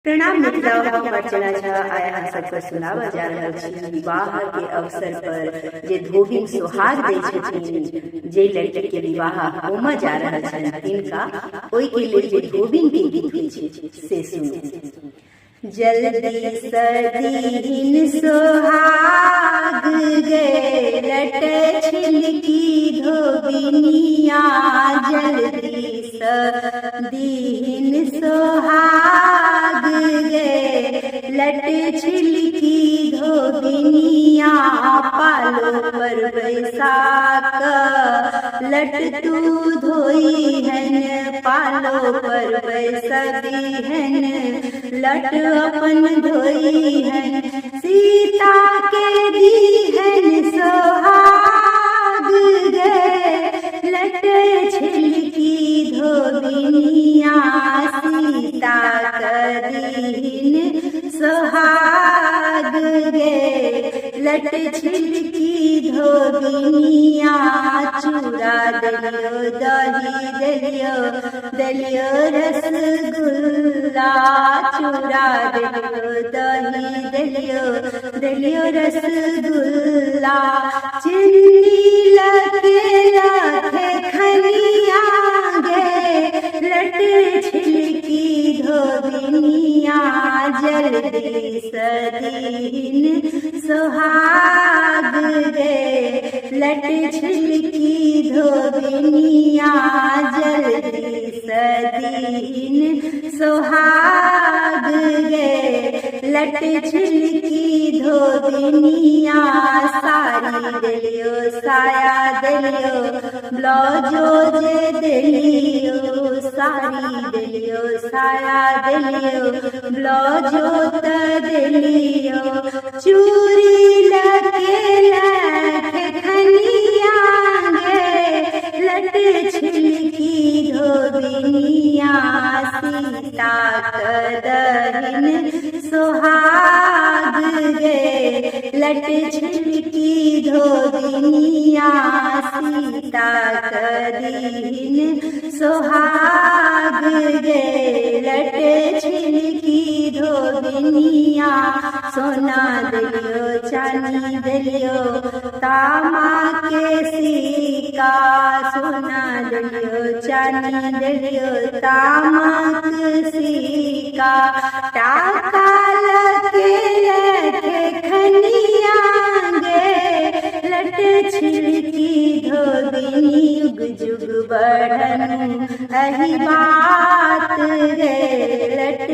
प्रणाम मिथिला चला आया सबके सुनाव जा रहल छी विवाह के अवसर पर जे धोबिन सुहाग दै छथिन जे लड़की के विवाह होम जा रहल छनि तिनका ओइ के लेल जे धोबिन के गीत होइ छै से सुनू। जल्दी सदीन सुहाग गे लट छिलकी धोबिनिया जल्दी सदीन सुहाग गे लट छिलकी धोबिनिया पालो पर बैसाक लट तू धोई हन पालो पर बैसती हन लट अपन धोई हन सीता के दी हन सोहाग गे लट छिलकी धोबिनिया सीता कदीन सोहाग गे लट छिलकी धोबिनिया चूड़ा दलियो दही दलियो रसगुल्ला चूड़ा दलियो रसगुल्ला चिन्नी लगे खनिया गे लट छिलकी धोबिनिया जल्दी सदीन सुहाग गे लट छिलकी धोबिनिया जल्दी सदीन सुहाग गे लट छिलकी धोबिनिया साड़ी दलियो साया दलियो ब्लाउजो जे दलियो साड़ी दलियो साया दलियो ब्लाउजो त दलियो चूड़ी लगे खनिया गे लट छिलकी धोबिनिया सीता कदहिन सोहाग गे लट छिलकी धोबिनिया सीता कदीन सोहाग गे लट छिलकी धोबिनिया सोना दलियो चांदी दलियो तामा के सिक्का सोना दलियो चांदी दलियो तामा के सिक्का टाका लगे खनिया गे लट छिलकी धोबिनी युग जुग बढ़न अहि बात गे लट